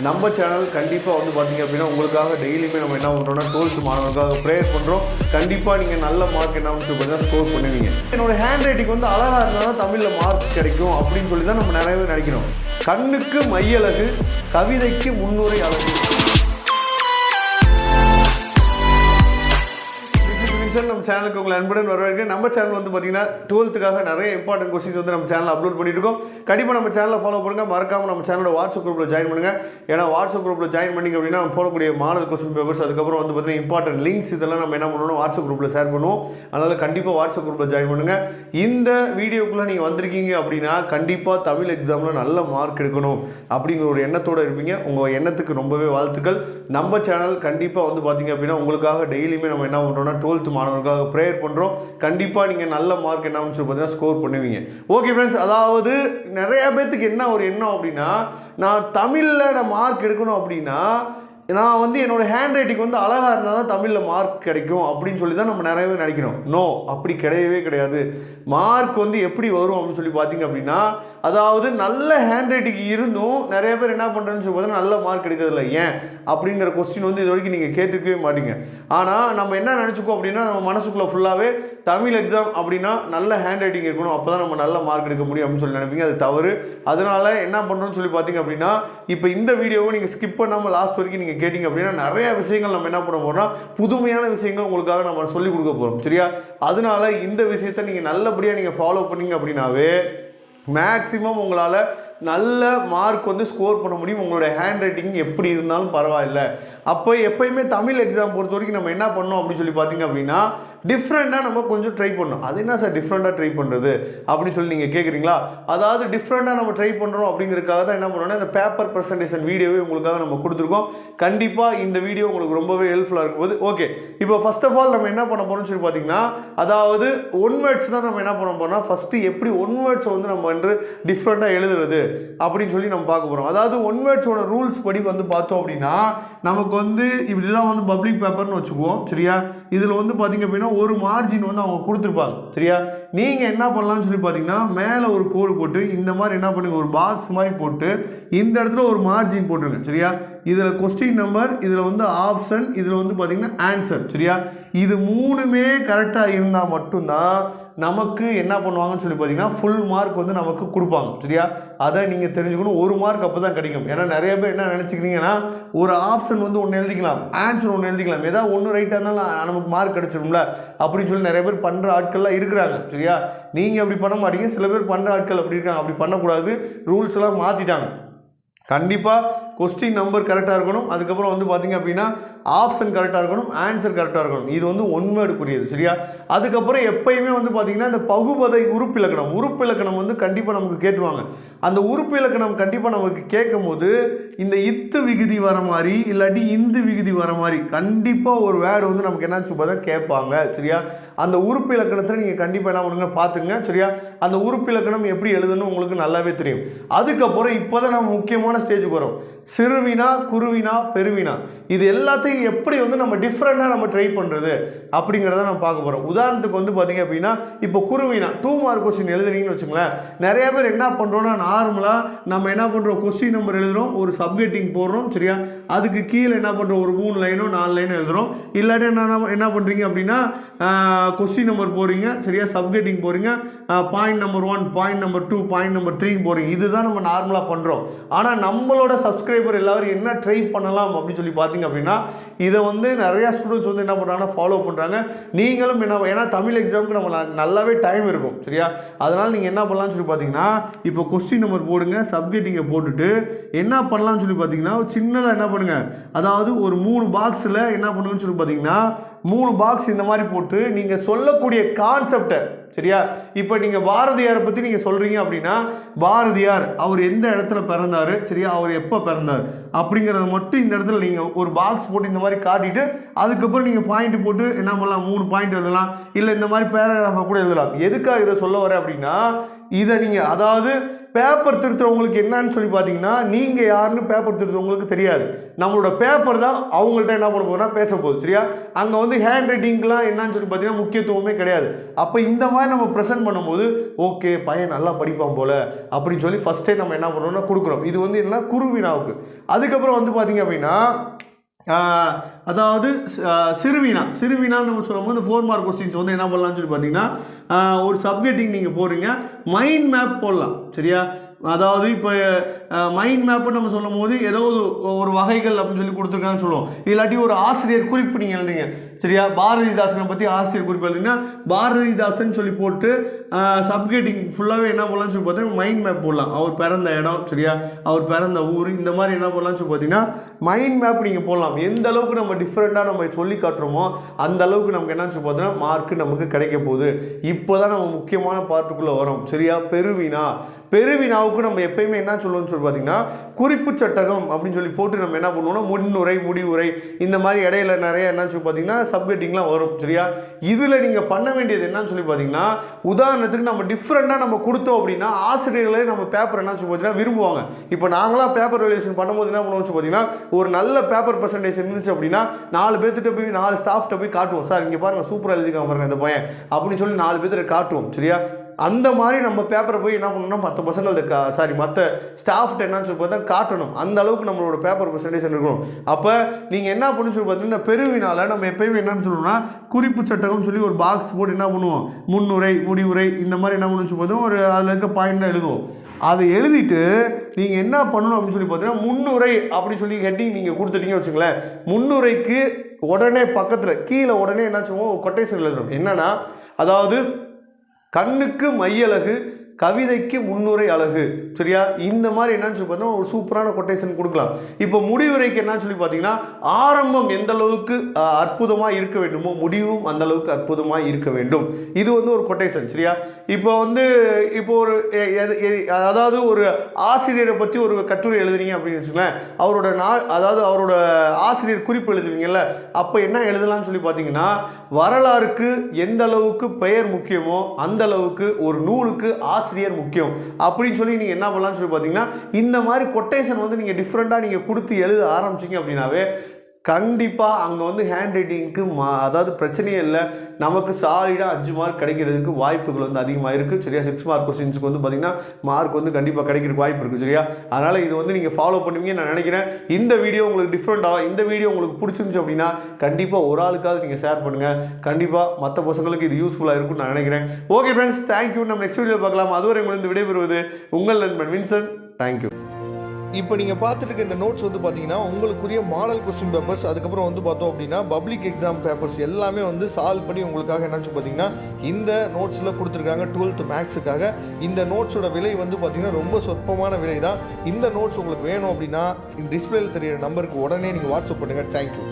நம்ம சேனல் கண்டிப்பாக வந்து பார்த்தீங்க அப்படின்னா உங்களுக்காக டெய்லியுமே நம்ம என்ன பண்ணுறோம்னா 12th மாணவர்களுக்காக ப்ரேயர் பண்ணுறோம். கண்டிப்பாக நீங்கள் நல்ல மார்க் என்ன பார்த்தீங்கன்னா ஸ்கோர் பண்ணுவீங்க. என்னோட ஹேண்ட் ரைட்டிங் வந்து அழகாக இருந்தால் தான் தமிழில் மார்க் கிடைக்கும் அப்படின்னு சொல்லி தான் நம்ம நிறையவே நினைக்கிறோம். கண்ணுக்கு மையழகு, கவிதைக்கு முன்னுரை அழகு. நம்ம சேனலுக்கு உங்களை அன்புடன் வரவேற்கிறேன். நம்ம சேனல் வந்து பார்த்தீங்கன்னா 12th நிறைய இம்பார்ட்டன்ட் கொஸ்டின்ஸ் வந்து நம்ம சேனலில் அப்லோட் பண்ணிட்டு இருக்கோம். கண்டிப்பாக நம்ம சேனலை ஃபாலோ பண்ணுங்கள். மறக்காமல் நம்ம சேனலோட வாட்ஸ்அப் குரூப்பில் ஜாயின் பண்ணுங்கள். ஏன்னா வாட்ஸ்அப் குரூப்பில் ஜாயின் பண்ணிங்க அப்படின்னா நம்ம போடக்கூடிய மாடல் கொஸ்டின் பேப்பர்ஸ், அதுக்கப்புறம் வந்து பார்த்தீங்கன்னா இம்பார்ட்டன்ட் லிங்க்ஸ் இதெல்லாம் நம்ம என்ன பண்ணணும் வாட்ஸ்அப் குரூப்பில் ஷேர் பண்ணுவோம். அதனால் கண்டிப்பாக வாட்ஸ்அப் குரூப்பில் ஜாயின் பண்ணுங்கள். இந்த வீடியோக்குள்ளே நீங்கள் வந்திருக்கீங்க அப்படின்னா கண்டிப்பாக தமிழ் எக்ஸாமில் நல்ல மார்க் எடுக்கணும் அப்படிங்கிற ஒரு எண்ணத்தோடு இருப்பீங்க. உங்கள் எண்ணத்துக்கு ரொம்பவே வாழ்த்துக்கள். நம்ம சேனல் கண்டிப்பாக வந்து பார்த்தீங்க அப்படின்னா உங்களுக்காக டெய்லியுமே நம்ம என்ன பண்ணுறோம்னா 12th மாணவர்களுக்காக ப்ரேயர் பண்ணுறோம். கண்டிப்பாக நீங்கள் நல்ல மார்க் என்ன பார்த்தீங்கன்னா ஸ்கோர் பண்ணுவீங்க. ஓகே ஃப்ரெண்ட்ஸ், அதாவது நிறைய பேர்த்துக்கு என்ன ஒரு எண்ணம் அப்படின்னா, நான் தமிழில் நான் மார்க் எடுக்கணும் அப்படின்னா நான் வந்து என்னோடய ஹேண்ட் ரைட்டிங் வந்து அழகாக இருந்தால் தான் தமிழில் மார்க் கிடைக்கும் அப்படின்னு சொல்லி தான் நம்ம நிறையவே நினைக்கிறோம். நோ, அப்படி கிடையவே கிடையாது. மார்க் வந்து எப்படி வரும் அப்படின்னு சொல்லி பார்த்தீங்க அப்படின்னா, அதாவது நல்ல ஹேண்ட் ரைட்டிங் இருந்தும் நிறைய பேர் என்ன பண்ணுறேன்னு சொல்லி பார்த்தீங்கன்னா நல்ல மார்க் எடுக்கிறதில்ல. ஏன் அப்படிங்கிற கொஸ்டின் வந்து இது வரைக்கும் நீங்கள் கேட்டுக்கவே மாட்டீங்க. ஆனால் நம்ம என்ன நினச்சிக்கோம் அப்படின்னா, நம்ம மனசுக்குள்ளே ஃபுல்லாகவே தமிழ் எக்ஸாம் அப்படின்னா நல்ல ஹேண்ட் ரைட்டிங் இருக்கணும், அப்போ தான் நம்ம நல்ல மார்க் எடுக்க முடியும் அப்படின்னு சொல்லி நினைப்பீங்க. அது தவறு. அதனால் என்ன பண்ணுறோன்னு சொல்லி பார்த்தீங்க அப்படின்னா, இப்போ இந்த வீடியோவை நீங்கள் ஸ்கிப் பண்ணாமல் லாஸ்ட் வரைக்கும் நீங்கள் கேட்டிங்க அப்படின்னா நிறைய விஷயங்கள் நம்ம என்ன பண்ண போகிறோம்னா புதுமையான விஷயங்கள் உங்களுக்காக நம்ம சொல்லிக் கொடுக்க போகிறோம். சரியா? அதனால இந்த விஷயத்தை நீங்கள் நல்லபடியாக நீங்கள் ஃபாலோ பண்ணீங்க அப்படின்னாவே மேக்ஸிமம் உங்களால் நல்ல மார்க் வந்து ஸ்கோர் பண்ண முடியும். உங்களுடைய ஹேண்ட் ரைட்டிங் எப்படி இருந்தாலும் பரவாயில்லை. அப்போ எப்போயுமே தமிழ் எக்ஸாம் பொறுத்த வரைக்கும் நம்ம என்ன பண்ணோம் அப்படின்னு சொல்லி பார்த்தீங்க அப்படின்னா டிஃப்ரெண்ட்டாக நம்ம கொஞ்சம் ட்ரை பண்ணோம். அது என்ன சார் டிஃப்ரெண்ட்டாக ட்ரை பண்ணுறது அப்படின்னு சொல்லி நீங்கள் கேட்குறீங்களா? அதாவது டிஃப்ரெண்ட்டாக நம்ம ட்ரை பண்ணுறோம் அப்படிங்கிறதுக்காக தான் என்ன பண்ணோம்னா இந்த பேப்பர் ப்ரெசன்டேஷன் வீடியோவே உங்களுக்காக நம்ம கொடுத்துருக்கோம். கண்டிப்பாக இந்த வீடியோ உங்களுக்கு ரொம்பவே ஹெல்ப்ஃபுல்லாக இருக்கும்போது ஓகே. இப்போ ஃபர்ஸ்ட் ஆஃப் ஆல் நம்ம என்ன பண்ண போகிறோம்னு சொல்லி பார்த்தீங்கன்னா, அதாவது ஒன் வேர்ட்ஸ் தான் நம்ம என்ன பண்ண போகிறோம்னா ஃபஸ்ட்டு எப்படி ஒன் வேர்ட்ஸை வந்து நம்ம வந்து டிஃப்ரெண்ட்டாக எழுதுறது அப்படின்னு சொல்லி நம்ம பார்க்க போகிறோம். அதாவது ஒன் வேர்ட்ஸோட ரூல்ஸ் படி வந்து பார்த்தோம் அப்படின்னா நமக்கு வந்து இப்படிதான் வந்து பப்ளிக் பேப்பர்னு வச்சுக்குவோம். சரியா? இதில் வந்து பார்த்தீங்க அப்படின்னா ஒரு மார்ஜின் வந்து அவங்க கொடுத்துருப்பாங்க. சரியா? நீங்கள் என்ன பண்ணலாம்னு சொல்லி பார்த்தீங்கன்னா மேலே ஒரு கோடு போட்டு இந்த மாதிரி என்ன பண்ணுங்க, ஒரு பாக்ஸ் மாதிரி போட்டு இந்த இடத்துல ஒரு மார்ஜின் போட்டுருங்க. சரியா? இதில் கொஸ்டின் நம்பர், இதில் வந்து ஆப்ஷன், இதில் வந்து பார்த்தீங்கன்னா ஆன்சர். சரியா? இது மூணுமே கரெக்டாக இருந்தால் மட்டும்தான் நமக்கு என்ன பண்ணுவாங்கன்னு சொல்லி பார்த்தீங்கன்னா ஃபுல் மார்க் வந்து நமக்கு கொடுப்பாங்க. சரியா? அதை நீங்கள் தெரிஞ்சுக்கணும். ஒரு மார்க் அப்போ தான் கிடைக்கும். ஏன்னா நிறைய பேர் என்ன நினச்சிக்கிறீங்கன்னா ஒரு ஆப்ஷன் வந்து ஒன்று எழுதிக்கலாம், ஆன்சர் ஒன்று எழுதிக்கலாம், ஏதாவது ஒன்று ரைட்டாக இருந்தாலும் நமக்கு மார்க் கிடைச்சிடும்ல அப்படின்னு சொல்லி நிறைய பேர் பண்ணுற ஆட்கள்லாம் இருக்கிறாங்க. சரியா? நீங்கள் அப்படி பண்ண மாட்டீங்க. சில பேர் பண்ணுற ஆட்கள் அப்படி இருக்காங்க. அப்படி பண்ணக்கூடாது. ரூல்ஸ் எல்லாம் மாற்றிட்டாங்க. கண்டிப்பாக கொஸ்டின் நம்பர் கரெக்டாக இருக்கணும். அதுக்கப்புறம் வந்து பார்த்தீங்க அப்படின்னா ஆப்ஷன் கரெக்டாக இருக்கணும், ஆன்சர் கரெக்டாக இருக்கணும். இது வந்து ஒன் வேர்டுக்குரியது. சரியா? அதுக்கப்புறம் எப்பயுமே வந்து பார்த்தீங்கன்னா இந்த பகுபதை உறுப்பிலக்கணம் வந்து கண்டிப்பாக நமக்கு கேட்டுருவாங்க. அந்த உறுப்பிலக்கணம் கண்டிப்பாக நமக்கு கேட்கும் போது இந்த இத்து விகுதி வர மாதிரி இல்லாட்டி இந்து விகுதி வர மாதிரி கண்டிப்பாக ஒரு வேர்டு வந்து நமக்கு என்ன பார்த்தா கேட்பாங்க. சரியா? அந்த உறுப்பிலக்கணத்தை நீங்கள் கண்டிப்பாக என்ன பண்ணுங்க பார்த்துங்க. சரியா? அந்த உறுப்பிலக்கணம் எப்படி எழுதணும் உங்களுக்கு நல்லாவே தெரியும். அதுக்கப்புறம் இப்போ தான் நம்ம முக்கியமான ஸ்டேஜுக்கு வரும். சிறுவினா, குருவினா, பெருவினா, இது எல்லாத்தையும் எப்படி வந்து நம்ம டிஃப்ரெண்டாக நம்ம ட்ரை பண்ணுறது அப்படிங்கிறத நம்ம பார்க்க போகிறோம். உதாரணத்துக்கு வந்து பார்த்தீங்க அப்படின்னா இப்போ குருவினா 2 மார்க் கொஸ்டின் எழுதுறீங்கன்னு வச்சுங்களேன். நிறைய பேர் என்ன பண்ணுறோன்னா நார்மலாக நம்ம என்ன பண்ணுறோம், கொஸ்டின் நம்பர் எழுதுகிறோம், ஒரு சப்ஹெட்டிங் போடுறோம். சரியா? அதுக்கு கீழே என்ன பண்ணுறோம், ஒரு 3 லைனோ 4 லைனோ எழுதுகிறோம். இல்லாட்டி என்ன பண்ணுறீங்க அப்படின்னா கொஸ்டின் நம்பர் போகிறீங்க. சரியா? சப்ஹெட்டிங் போகிறீங்க, point number 1, point number 2, point number 3 போகிறீங்க. இதுதான் நம்ம நார்மலாக பண்ணுறோம். ஆனால் நம்மளோட சப்ஸ்கிரைபர் எல்லாரும் என்ன ட்ரை பண்ணலாம் அப்படின்னு சொல்லி பார்த்தீங்க அப்படின்னா இதை வந்து நிறையா ஸ்டூடெண்ட்ஸ் வந்து என்ன பண்ணுறாங்கன்னா ஃபாலோ பண்ணுறாங்க. நீங்களும் என்ன, ஏன்னா தமிழ் எக்ஸாமுக்கு நம்ம நல்லாவே டைம் இருக்கும். சரியா? அதனால் நீங்கள் என்ன பண்ணலாம்னு சொல்லி பார்த்தீங்கன்னா இப்போ கொஸ்டின் நம்பர் போடுங்க, சப்ஹெட்டிங்கை போட்டுட்டு என்ன பண்ணலாம்னு சொல்லி பார்த்தீங்கன்னா சின்னதாக என்ன பண்ணுங்கள், அதாவது ஒரு 3 பாக்ஸில் என்ன பண்ணுங்கன்னு சொல்லி பார்த்தீங்கன்னா 3 பாக்ஸ் இந்த மாதிரி போட்டு நீங்கள் சொல்லக்கூடிய கான்செப்டை. சரியா? இப்போ நீங்கள் பாரதியாரை பற்றி நீங்கள் சொல்கிறீங்க அப்படின்னா பாரதியார் அவர் எந்த இடத்துல பிறந்தார், சரியா, அவர் எப்போ பிறந்தார் அப்படிங்கிறத மட்டும் இந்த இடத்துல நீங்கள் ஒரு பாக்ஸ் போட்டு இந்த மாதிரி காட்டிட்டு அதுக்கப்புறம் நீங்கள் பாயிண்ட் போட்டு என்ன பண்ணலாம், 3 பாயிண்ட் எழுதலாம், இல்லை இந்த மாதிரி பேராகிராஃபாக கூட எழுதலாம். எதுக்காக இதை சொல்ல வரேன் அப்படின்னா இதை நீங்கள், அதாவது பேப்பர் திருத்துறவங்களுக்கு என்னன்னு சொல்லி பார்த்தீங்கன்னா நீங்கள் யாருன்னு பேப்பர் திருத்துறவங்களுக்கு தெரியாது. நம்மளோட பேப்பர் தான் அவங்கள்ட்ட என்ன பண்ண போகிறோம்னா பேச போகுது. சரியா? அங்கே வந்து ஹேண்ட் ரைட்டிங்லாம் என்னன்னு சொல்லி பார்த்தீங்கன்னா முக்கியத்துவமே கிடையாது. அப்போ இந்த மாதிரி நம்ம ப்ரெசென்ட் பண்ணும்போது ஓகே பையன் நல்லா படிப்பான் போல் அப்படின்னு சொல்லி ஃபஸ்ட்டே நம்ம என்ன பண்ணுறோம்னா கொடுக்குறோம். இது வந்து என்ன குருவினாவுக்கு. அதுக்கப்புறம் வந்து பார்த்தீங்க அப்படின்னா அதாவது சிறுவினான்னு நம்ம சொல்லும்போது இந்த 4 மார்க் கொஸ்டின்ஸ் வந்து என்ன பண்ணலாம்னு சொல்லி பார்த்தீங்கன்னா ஒரு சப்ஜெக்டிங் நீங்கள் போகிறீங்க மைண்ட் மேப் போடலாம். சரியா? அதாவது இப்போ மைண்ட் மேப்புன்னு நம்ம சொல்லும் போது ஏதோ ஒரு வகைகள் அப்படின்னு சொல்லி கொடுத்துருக்காங்கன்னு சொல்லுவோம். இல்லாட்டி ஒரு ஆசிரியர் குறிப்பு நீங்கள் எழுதுங்க. சரியா? பாரதிதாசனை பற்றி ஆசிரியர் குறிப்பு எழுதிங்கன்னா பாரதிதாசன் சொல்லி போட்டு சப்ஜெக்டிங் ஃபுல்லாகவே என்ன பண்ணலாம்னு சொல்லி பார்த்தீங்கன்னா மைண்ட் மேப் போடலாம். அவர் பிறந்த இடம், சரியா, அவர் பிறந்த ஊர், இந்த மாதிரி என்ன பண்ணலாம்னு சொல்லி பார்த்தீங்கன்னா மைண்ட் மேப் நீங்கள் போடலாம். எந்த அளவுக்கு நம்ம டிஃப்ரெண்ட்டாக நம்ம சொல்லி காட்டுறோமோ அந்த அளவுக்கு நமக்கு என்னன்னு சொல்லி பார்த்தீங்கன்னா மார்க்கு நமக்கு கிடைக்க போகுது. இப்போ தான் நம்ம முக்கியமான பார்ட்டுக்குள்ளே வரோம். சரியா? பெருவினாவுக்கு நம்ம எப்பயுமே என்ன சொல்லுவோம்னு சொல்லி பார்த்தீங்கன்னா குறிப்பு சட்டகம் அப்படின்னு சொல்லி போட்டு நம்ம என்ன பண்ணுவோம்னா முன்னுரை, முடிவுரை, இந்த மாதிரி இடையில நிறைய என்னன்னு சொல்லி பார்த்தீங்கன்னா சப்ஜெக்டிங்லாம் வரும். சரியா? இதில் நீங்கள் பண்ண வேண்டியது என்னன்னு சொல்லி பார்த்தீங்கன்னா உதாரணத்துக்கு நம்ம டிஃப்ரெண்ட்டாக நம்ம கொடுத்தோம் அப்படின்னா ஆசிரியர்களே நம்ம பேப்பர் என்ன சொல்லி பார்த்தீங்கன்னா விரும்புவாங்க. இப்போ நாங்களாம் பேப்பர் வேல்யூஷன் பண்ணும்போது என்ன பண்ணுவோம் பார்த்தீங்கன்னா ஒரு நல்ல பேப்பர் பர்சன்டேஜ் இருந்துச்சு அப்படின்னா 4 பேர்த்திட்ட போய் 4 ஸ்டாஃப்ட்ட போய் காட்டுவோம். சார் இங்கே பாருங்கள் சூப்பராக எழுதிக்காம பாருங்க இந்த பையன் அப்படின்னு சொல்லி 4 பேர்த்திட்ட காட்டுவோம். சரியா? அந்த மாதிரி நம்ம பேப்பரை போய் என்ன பண்ணணும்னா மற்ற ஸ்டாஃப்ட்ட என்னன்னு சொல்லி பார்த்தா காட்டணும். அந்த அளவுக்கு நம்மளோட பேப்பர் ப்ரெசன்டேஷன் இருக்கணும். அப்போ நீங்கள் என்ன பண்ணு சொல்லி பார்த்தீங்கன்னா பெருவினால நம்ம எப்பயுமே என்னன்னு சொல்லணும்னா குறிப்பு சட்டகம் சொல்லி ஒரு பாக்ஸ் போட்டு என்ன பண்ணுவோம் முன்னுரை, முடிவுரை, இந்த மாதிரி என்ன பண்ணு சொல்லி பார்த்தோம் ஒரு அதில் இருக்க பாயிண்ட்லாம் எழுதுவோம். அதை எழுதிட்டு நீங்கள் என்ன பண்ணணும் அப்படின்னு சொல்லி பார்த்தீங்கன்னா முன்னுரை அப்படின்னு சொல்லி ஹெட்டிங் நீங்கள் கொடுத்துட்டீங்க வச்சுங்களேன். முன்னுரைக்கு உடனே பக்கத்தில் கீழே உடனே என்ன சொல்லுவோம் கொட்டேஷன் எழுதணும். என்னன்னா அதாவது கண்ணுக்கு மையழகு, கவிதைக்கு முன்னுரை அழகு. சரியா? இந்த மாதிரி என்னன்னு சொல்லி பார்த்தீங்கன்னா ஒரு சூப்பரான கொட்டேஷன் கொடுக்கலாம். இப்போ முடிவுரைக்கு என்னன்னு சொல்லி பார்த்தீங்கன்னா ஆரம்பம் எந்த அளவுக்கு அற்புதமாக இருக்க வேண்டுமோ முடிவும் அந்த அளவுக்கு அற்புதமாக இருக்க வேண்டும். இது வந்து ஒரு கொட்டேஷன். சரியா? இப்போ ஒரு அதாவது ஒரு ஆசிரியரை பற்றி ஒரு கட்டுரை எழுதுறீங்க அப்படின்னு வச்சுக்கோங்களேன். அவரோட ஆசிரியர் குறிப்பு எழுதுவீங்கல்ல, அப்போ என்ன எழுதலாம்னு சொல்லி பார்த்தீங்கன்னா வரலாறுக்கு எந்த அளவுக்கு பெயர் முக்கியமோ அந்த அளவுக்கு ஒரு நூலுக்கு ஆசிரியர் முக்கியம் அப்படின்னு சொல்லி நீங்கள் என்ன பண்ணலாம்னு சொல்லி பார்த்தீங்கன்னா இந்த மாதிரி கொட்டேஷன் வந்து நீங்கள் டிஃப்ரெண்ட்டாக நீங்கள் கொடுத்து எழுத ஆரம்பிச்சிங்க அப்படின்னாவே கண்டிப்பாக அங்கே வந்து ஹேண்ட் ரைட்டிங்க்கு அதாவது பிரச்சனையே இல்லை. நமக்கு சாலிடாக 5 மார்க் கிடைக்கிறதுக்கு வாய்ப்புகள் வந்து அதிகமாக இருக்குது. சரியா? 6 மார்க் கொஸ்டின்ஸுக்கு வந்து பார்த்திங்கன்னா மார்க் வந்து கண்டிப்பாக கிடைக்கிறதுக்கு வாய்ப்பு இருக்குது. சரியா? அதனால் இது வந்து நீங்கள் ஃபாலோ பண்ணுவீங்கன்னு நான் நினைக்கிறேன். இந்த வீடியோ உங்களுக்கு டிஃப்ரெண்ட்டாக இந்த வீடியோ உங்களுக்கு பிடிச்சிருந்துச்சு அப்படின்னா கண்டிப்பாக ஒரு ஆளுக்காவது நீங்கள் ஷேர் பண்ணுங்கள். கண்டிப்பாக மற்ற பசங்களுக்கு இது யூஸ்ஃபுல்லாக இருக்கும்னு நான் நினைக்கிறேன். Okay friends, thank you. நம்ம நெக்ஸ்ட் வீடியோ பார்க்கலாம். அதுவரை உங்களுக்கு விடைபெறுவது உங்கள் நண்பன் வின்சன். தேங்க்யூ. இப்போ நீங்கள் பார்த்துட்டு இருக்க இந்த நோட்ஸ் வந்து பார்த்தீங்கன்னா உங்களுக்குரிய மாடல் கொஸ்டின் பேப்பர்ஸ், அதுக்கப்புறம் வந்து பார்த்தோம் அப்படின்னா பப்ளிக் எக்ஸாம் பேப்பர்ஸ் எல்லாமே வந்து சால்வ் பண்ணி உங்களுக்காக என்னன்னு பார்த்தீங்கன்னா இந்த நோட்ஸில் கொடுத்துருக்காங்க 12th மேக்ஸுக்காக. இந்த நோட்ஸோட விலை வந்து பார்த்தீங்கன்னா ரொம்ப சொற்பமான விலை தான். இந்த நோட்ஸ் உங்களுக்கு வேணும் அப்படின்னா இந்த டிஸ்பிளேல தெரியிற நம்பருக்கு உடனே நீங்கள் வாட்ஸ்அப் பண்ணுங்கள். தேங்க்யூ.